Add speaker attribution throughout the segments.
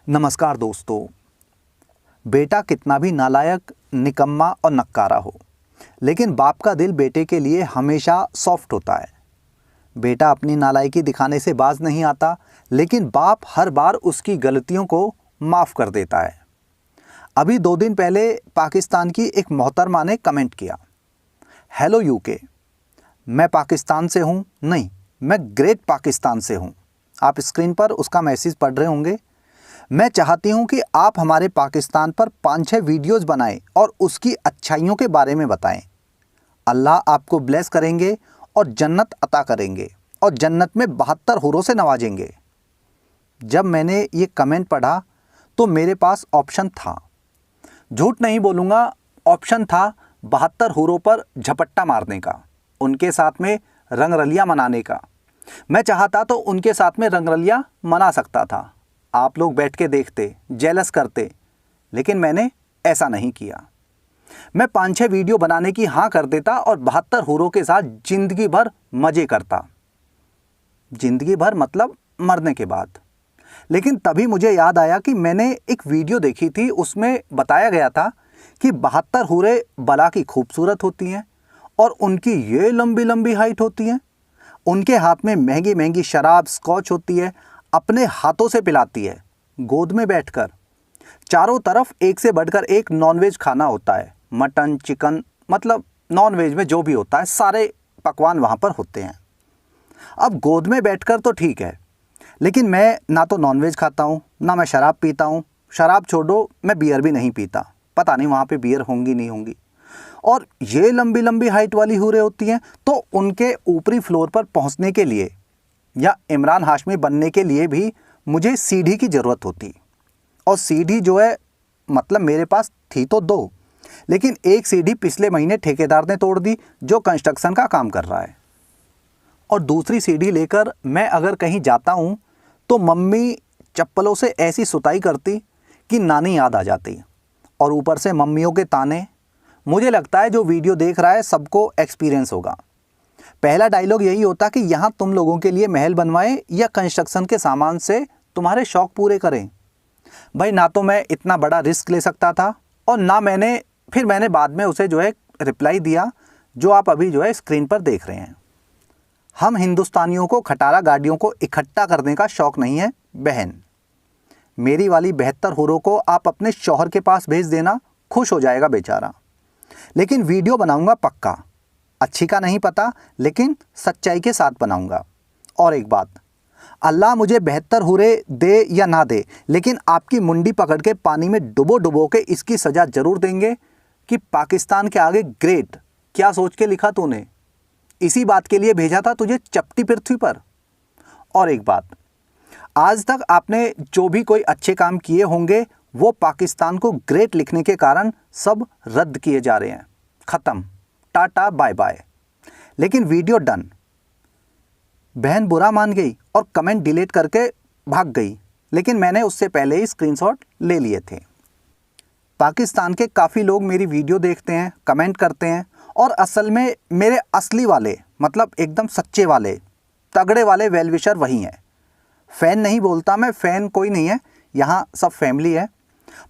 Speaker 1: नमस्कार दोस्तों। बेटा कितना भी नालायक, निकम्मा और नक्कारा हो, लेकिन बाप का दिल बेटे के लिए हमेशा सॉफ्ट होता है। बेटा अपनी नालायकी दिखाने से बाज नहीं आता, लेकिन बाप हर बार उसकी गलतियों को माफ़ कर देता है। अभी 2 दिन पहले पाकिस्तान की एक मोहतरमा ने कमेंट किया, हेलो यूके, मैं पाकिस्तान से हूँ, नहीं मैं ग्रेट पाकिस्तान से हूँ। आप स्क्रीन पर उसका मैसेज पढ़ रहे होंगे। मैं चाहती हूँ कि आप हमारे पाकिस्तान पर 5-6 वीडियोज़ बनाएं और उसकी अच्छाइयों के बारे में बताएं। अल्लाह आपको ब्लेस करेंगे और जन्नत अता करेंगे और जन्नत में 72 हूरों से नवाजेंगे। जब मैंने ये कमेंट पढ़ा तो मेरे पास ऑप्शन था, झूठ नहीं बोलूँगा, ऑप्शन था 72 हूरों पर झपट्टा मारने का, उनके साथ में रंगरलियाँ मनाने का। मैं चाहता तो उनके साथ में रंगरलियाँ मना सकता था, आप लोग बैठ के देखते, जेलस करते, लेकिन मैंने ऐसा नहीं किया। मैं 5-6 वीडियो बनाने की हाँ कर देता और 72 हूरों के साथ ज़िंदगी भर मज़े करता। ज़िंदगी भर मतलब मरने के बाद। लेकिन तभी मुझे याद आया कि मैंने एक वीडियो देखी थी, उसमें बताया गया था कि 72 हूरें बला की खूबसूरत होती हैं और उनकी ये लंबी लंबी हाइट होती हैं। उनके हाथ में महंगी महंगी शराब, स्कॉच होती है, अपने हाथों से पिलाती है, गोद में बैठकर। चारों तरफ एक से बढ़कर एक नॉनवेज खाना होता है, मटन, चिकन, मतलब नॉनवेज में जो भी होता है सारे पकवान वहाँ पर होते हैं। अब गोद में बैठकर तो ठीक है, लेकिन मैं ना तो नॉनवेज खाता हूँ, ना मैं शराब पीता हूँ। शराब छोड़ो, मैं बियर भी नहीं पीता, पता नहीं वहाँ पे बियर होंगी नहीं होंगी। और ये लंबी लंबी हाइट वाली हूरें होती हैं, तो उनके ऊपरी फ्लोर पर पहुँचने के लिए या इमरान हाशमी बनने के लिए भी मुझे सीढ़ी की ज़रूरत होती। और सीढ़ी जो है, मतलब मेरे पास थी तो 2, लेकिन एक सीढ़ी पिछले महीने ठेकेदार ने तोड़ दी जो कंस्ट्रक्शन का काम कर रहा है। और दूसरी सीढ़ी लेकर मैं अगर कहीं जाता हूँ तो मम्मी चप्पलों से ऐसी सुताई करती कि नानी याद आ जाती। और ऊपर से मम्मियों के ताने। मुझे लगता है जो वीडियो देख रहा है सबको एक्सपीरियंस होगा। पहला डायलॉग यही होता कि यहाँ तुम लोगों के लिए महल बनवाएं या कंस्ट्रक्शन के सामान से तुम्हारे शौक पूरे करें। भाई, ना तो मैं इतना बड़ा रिस्क ले सकता था और ना मैंने बाद में उसे जो है रिप्लाई दिया, जो आप अभी जो है स्क्रीन पर देख रहे हैं। हम हिंदुस्तानियों को खटारा गाड़ियों को इकट्ठा करने का शौक नहीं है बहन। मेरी वाली 72 हूरों को आप अपने शौहर के पास भेज देना, खुश हो जाएगा बेचारा। लेकिन वीडियो बनाऊंगा पक्का, अच्छी का नहीं पता, लेकिन सच्चाई के साथ बनाऊंगा। और एक बात, अल्लाह मुझे 72 हूरें दे या ना दे, लेकिन आपकी मुंडी पकड़ के पानी में डुबो के इसकी सज़ा ज़रूर देंगे कि पाकिस्तान के आगे ग्रेट क्या सोच के लिखा तूने। इसी बात के लिए भेजा था तुझे चपटी पृथ्वी पर। और एक बात, आज तक आपने जो भी कोई अच्छे काम किए होंगे वो पाकिस्तान को ग्रेट लिखने के कारण सब रद्द किए जा रहे हैं। ख़त्म, टाटा बाय बाय। लेकिन वीडियो डन। बहन बुरा मान गई और कमेंट डिलीट करके भाग गई, लेकिन मैंने उससे पहले ही स्क्रीनशॉट ले लिए थे। पाकिस्तान के काफ़ी लोग मेरी वीडियो देखते हैं, कमेंट करते हैं, और असल में मेरे असली वाले, मतलब एकदम सच्चे वाले, तगड़े वाले वेलविशर वही हैं। फ़ैन नहीं बोलता मैं, फ़ैन कोई नहीं है, यहाँ सब फैमिली है।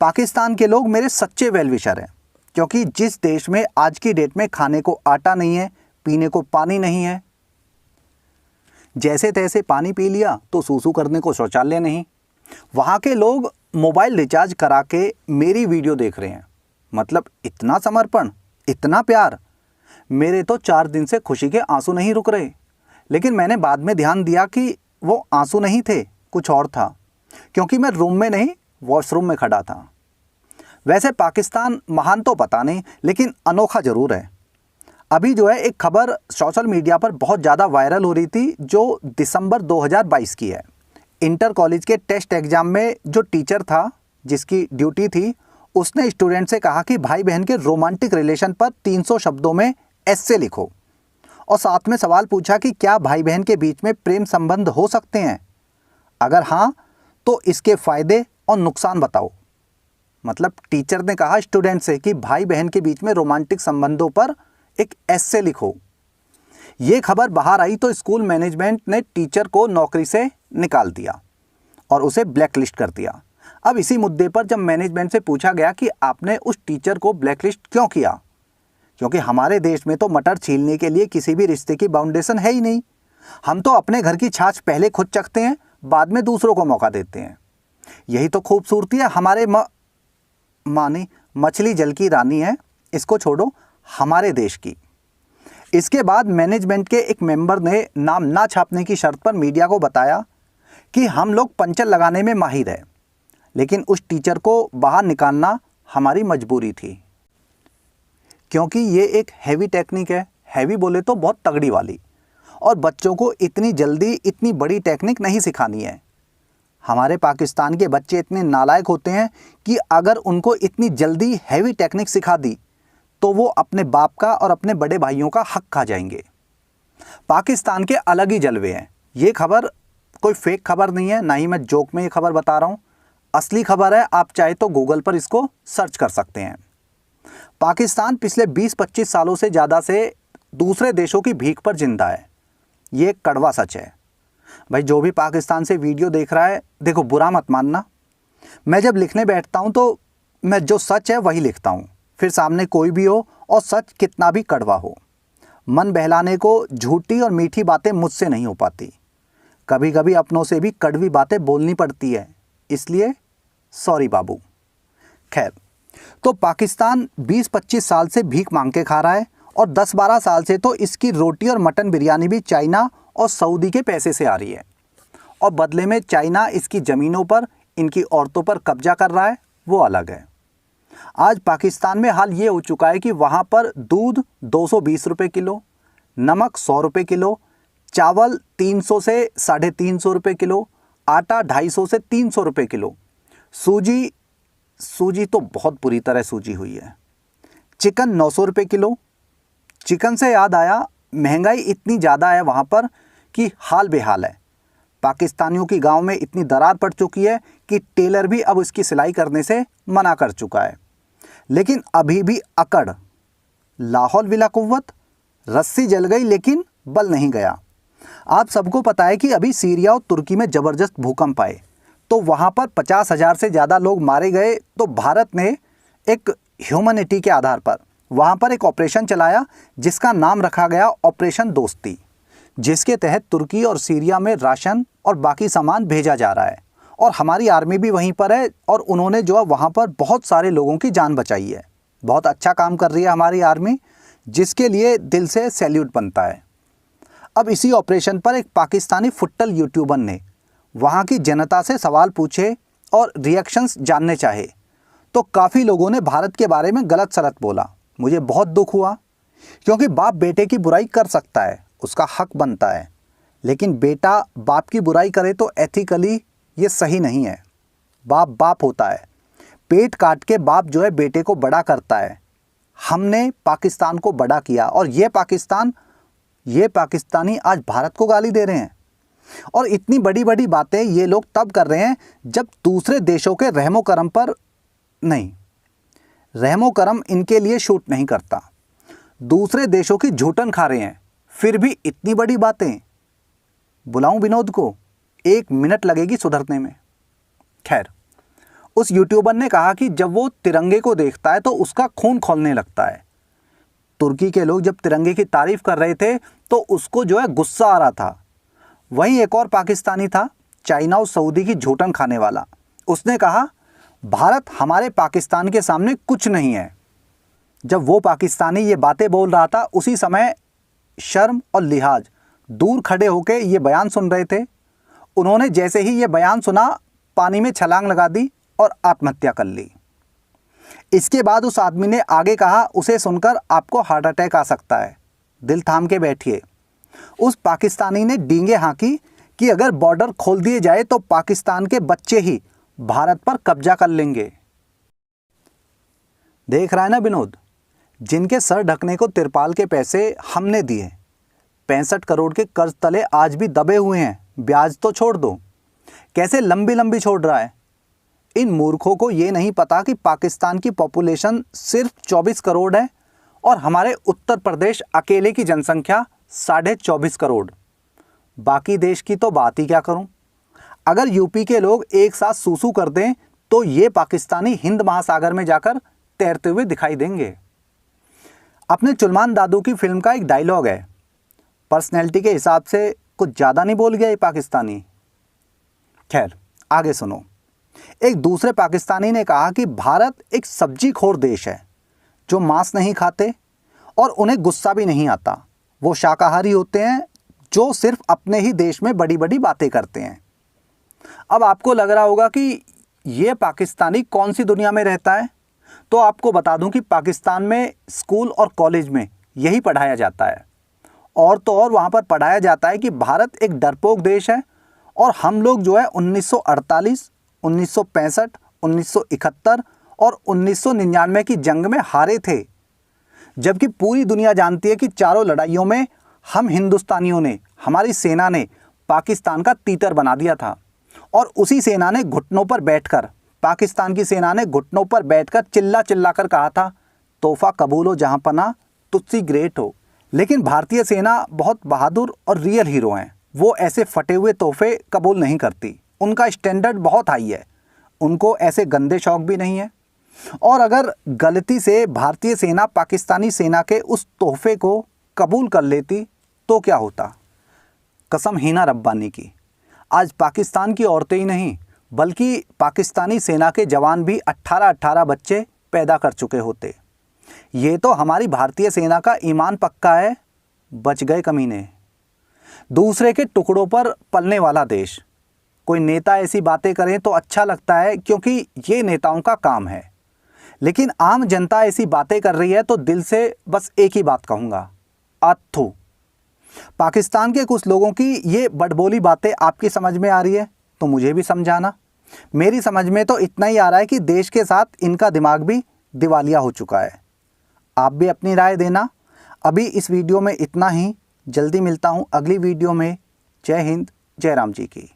Speaker 1: पाकिस्तान के लोग मेरे सच्चे वेलविशर हैं, क्योंकि जिस देश में आज की डेट में खाने को आटा नहीं है, पीने को पानी नहीं है, जैसे तैसे पानी पी लिया तो सूसू करने को शौचालय नहीं, वहाँ के लोग मोबाइल रिचार्ज करा के मेरी वीडियो देख रहे हैं। मतलब इतना समर्पण, इतना प्यार। मेरे तो 4 दिन से खुशी के आंसू नहीं रुक रहे। लेकिन मैंने बाद में ध्यान दिया कि वो आंसू नहीं थे, कुछ और था, क्योंकि मैं रूम में नहीं वॉशरूम में खड़ा था। वैसे पाकिस्तान महान तो पता नहीं, लेकिन अनोखा ज़रूर है। अभी जो है एक खबर सोशल मीडिया पर बहुत ज़्यादा वायरल हो रही थी, जो दिसंबर 2022 की है। इंटर कॉलेज के टेस्ट एग्ज़ाम में जो टीचर था, जिसकी ड्यूटी थी, उसने स्टूडेंट से कहा कि भाई बहन के रोमांटिक रिलेशन पर 300 शब्दों में एस्से लिखो, और साथ में सवाल पूछा कि क्या भाई बहन के बीच में प्रेम संबंध हो सकते हैं, अगर हाँ तो इसके फ़ायदे और नुकसान बताओ। मतलब टीचर ने कहा स्टूडेंट से कि भाई बहन के बीच में रोमांटिक संबंधों पर एक एस्से लिखो। ये खबर बाहर आई तो स्कूल मैनेजमेंट ने टीचर को नौकरी से निकाल दिया और उसे ब्लैकलिस्ट कर दिया। अब इसी मुद्दे पर जब मैनेजमेंट से पूछा गया कि आपने उस टीचर को ब्लैकलिस्ट क्यों किया, क्योंकि हमारे देश में तो मटर छीलने के लिए किसी भी रिश्ते की बाउंडेशन है ही नहीं। हम तो अपने घर की छाछ पहले खुद चखते हैं, बाद में दूसरों को मौका देते हैं। यही तो खूबसूरती है हमारे मानी मछली जल की रानी है, इसको छोड़ो, हमारे देश की। इसके बाद मैनेजमेंट के एक मेंबर ने नाम ना छापने की शर्त पर मीडिया को बताया कि हम लोग पंचर लगाने में माहिर है, लेकिन उस टीचर को बाहर निकालना हमारी मजबूरी थी, क्योंकि ये एक हैवी टेक्निक है। हैवी बोले तो बहुत तगड़ी वाली, और बच्चों को इतनी जल्दी इतनी बड़ी टेक्निक नहीं सिखानी है। हमारे पाकिस्तान के बच्चे इतने नालायक होते हैं कि अगर उनको इतनी जल्दी हैवी टेक्निक सिखा दी तो वो अपने बाप का और अपने बड़े भाइयों का हक खा जाएंगे। पाकिस्तान के अलग ही जलवे हैं। ये खबर कोई फेक खबर नहीं है, ना ही मैं जोक में ये खबर बता रहा हूँ, असली खबर है। आप चाहे तो गूगल पर इसको सर्च कर सकते हैं। पाकिस्तान पिछले 20-25 सालों से ज़्यादा से दूसरे देशों की भीख पर जिंदा है। ये एक कड़वा सच है। भाई जो भी पाकिस्तान से वीडियो देख रहा है, देखो बुरा मत मानना, मैं जब लिखने बैठता हूँ तो मैं जो सच है वही लिखता हूँ, फिर सामने कोई भी हो और सच कितना भी कड़वा हो। मन बहलाने को झूठी और मीठी बातें मुझसे नहीं हो पाती। कभी कभी अपनों से भी कड़वी बातें बोलनी पड़ती है, इसलिए सॉरी बाबू। खैर, तो पाकिस्तान 20-25 साल से भीख मांग के खा रहा है, और 10-12 साल से तो इसकी रोटी और मटन बिरयानी भी चाइना और सऊदी के पैसे से आ रही है, और बदले में चाइना इसकी ज़मीनों पर, इनकी औरतों पर कब्जा कर रहा है, वो अलग है। आज पाकिस्तान में हाल ये हो चुका है कि वहाँ पर दूध 220 रुपये किलो, नमक 100 रुपये किलो, चावल 300 से 350 रुपये किलो, आटा 250 से 300 रुपये किलो, सूजी तो बहुत बुरी तरह सूजी हुई है, चिकन 900 रुपये किलो। चिकन से याद आया, महंगाई इतनी ज़्यादा है वहाँ पर कि हाल बेहाल है। पाकिस्तानियों की गांव में इतनी दरार पड़ चुकी है कि टेलर भी अब उसकी सिलाई करने से मना कर चुका है। लेकिन अभी भी अकड़, लाहौल विला कुव्वत, रस्सी जल गई लेकिन बल नहीं गया। आप सबको पता है कि अभी सीरिया और तुर्की में ज़बरदस्त भूकंप आए तो वहाँ पर 50,000 से ज़्यादा लोग मारे गए। तो भारत ने एक ह्यूमैनिटी के आधार पर वहाँ पर एक ऑपरेशन चलाया जिसका नाम रखा गया ऑपरेशन दोस्ती, जिसके तहत तुर्की और सीरिया में राशन और बाकी सामान भेजा जा रहा है। और हमारी आर्मी भी वहीं पर है, और उन्होंने जो है वहाँ पर बहुत सारे लोगों की जान बचाई है। बहुत अच्छा काम कर रही है हमारी आर्मी, जिसके लिए दिल से सैल्यूट बनता है। अब इसी ऑपरेशन पर एक पाकिस्तानी फुट्टल यूट्यूबर ने वहाँ की जनता से सवाल पूछे और रिएक्शंस जानने चाहे, तो काफ़ी लोगों ने भारत के बारे में गलत सलत बोला। मुझे बहुत दुख हुआ, क्योंकि बाप बेटे की बुराई कर सकता है, उसका हक बनता है, लेकिन बेटा बाप की बुराई करे तो एथिकली ये सही नहीं है। बाप होता है, पेट काट के बाप जो है बेटे को बड़ा करता है। हमने पाकिस्तान को बड़ा किया, और ये पाकिस्तानी आज भारत को गाली दे रहे हैं। और इतनी बड़ी बड़ी बातें ये लोग तब कर रहे हैं जब दूसरे देशों के रहमो करम पर नहीं, रहमो करम इनके लिए शूट नहीं करता। दूसरे देशों की झूठन खा रहे हैं, फिर भी इतनी बड़ी बातें। बुलाऊं विनोद को? 1 मिनट लगेगी सुधरने में। खैर, उस यूट्यूबर ने कहा कि जब वो तिरंगे को देखता है तो उसका खून खौलने लगता है। तुर्की के लोग जब तिरंगे की तारीफ कर रहे थे तो उसको जो है गुस्सा आ रहा था। वहीं एक और पाकिस्तानी था, चाइना और सऊदी की झूठन खाने वाला। उसने कहा भारत हमारे पाकिस्तान के सामने कुछ नहीं है। जब वो पाकिस्तानी ये बातें बोल रहा था, उसी समय शर्म और लिहाज दूर खड़े होकर ये बयान सुन रहे थे। उन्होंने जैसे ही ये बयान सुना, पानी में छलांग लगा दी और आत्महत्या कर ली। इसके बाद उस आदमी ने आगे कहा, उसे सुनकर आपको हार्ट अटैक आ सकता है, दिल थाम के बैठिए। उस पाकिस्तानी ने डींगे हाँकी कि अगर बॉर्डर खोल दिए जाए तो पाकिस्तान के बच्चे ही भारत पर कब्जा कर लेंगे। देख रहा है ना विनोद, जिनके सर ढकने को तिरपाल के पैसे हमने दिए, 65 करोड़ के कर्ज तले आज भी दबे हुए हैं, ब्याज तो छोड़ दो, कैसे लंबी लंबी छोड़ रहा है। इन मूर्खों को ये नहीं पता कि पाकिस्तान की पॉपुलेशन सिर्फ 24 करोड़ है और हमारे उत्तर प्रदेश अकेले की जनसंख्या 24.5 करोड़। बाकी देश की तो बात ही क्या करूं। अगर यूपी के लोग एक साथ सूसू कर दें तो ये पाकिस्तानी हिंद महासागर में जाकर तैरते हुए दिखाई देंगे। अपने चुलमान दादू की फिल्म का एक डायलॉग है, पर्सनैलिटी के हिसाब से कुछ ज़्यादा नहीं बोल गया ये पाकिस्तानी। खैर आगे सुनो। एक दूसरे पाकिस्तानी ने कहा कि भारत एक सब्जी खोर देश है, जो मांस नहीं खाते और उन्हें गुस्सा भी नहीं आता। वो शाकाहारी होते हैं जो सिर्फ अपने ही देश में बड़ी बड़ी बातें करते हैं। अब आपको लग रहा होगा कि ये पाकिस्तानी कौन सी दुनिया में रहता है, तो आपको बता दूं कि पाकिस्तान में स्कूल और कॉलेज में यही पढ़ाया जाता है। और तो और वहाँ पर पढ़ाया जाता है कि भारत एक डरपोक देश है और हम लोग जो है 1948, 1965, 1971 और 1999 की जंग में हारे थे। जबकि पूरी दुनिया जानती है कि चारों लड़ाइयों में हम हिंदुस्तानियों ने, हमारी सेना ने पाकिस्तान का तीतर बना दिया था। और उसी सेना ने घुटनों पर बैठकर, पाकिस्तान की सेना ने घुटनों पर बैठकर चिल्ला चिल्ला कर कहा था, तोहफा कबूल हो जहाँ पना, तुझसी ग्रेट हो। लेकिन भारतीय सेना बहुत बहादुर और रियल हीरो हैं। वो ऐसे फटे हुए तोहफे कबूल नहीं करती। उनका स्टैंडर्ड बहुत हाई है। उनको ऐसे गंदे शौक भी नहीं है। और अगर गलती से भारतीय सेना पाकिस्तानी सेना के उस तोहफे को कबूल कर लेती तो क्या होता। कसम हिना रब्बानी की, आज पाकिस्तान की औरतें ही नहीं बल्कि पाकिस्तानी सेना के जवान भी 18-18 बच्चे पैदा कर चुके होते। ये तो हमारी भारतीय सेना का ईमान पक्का है। बच गए कमीने। दूसरे के टुकड़ों पर पलने वाला देश। कोई नेता ऐसी बातें करें तो अच्छा लगता है क्योंकि ये नेताओं का काम है। लेकिन आम जनता ऐसी बातें कर रही है तो दिल से बस एक ही बात कहूँगा, अत्थू। पाकिस्तान के कुछ लोगों की ये बड़बोली बातें आपकी समझ में आ रही है तो मुझे भी समझाना। मेरी समझ में तो इतना ही आ रहा है कि देश के साथ इनका दिमाग भी दिवालिया हो चुका है। आप भी अपनी राय देना। अभी इस वीडियो में इतना ही। जल्दी मिलता हूँ अगली वीडियो में। जय हिंद, जय राम जी की।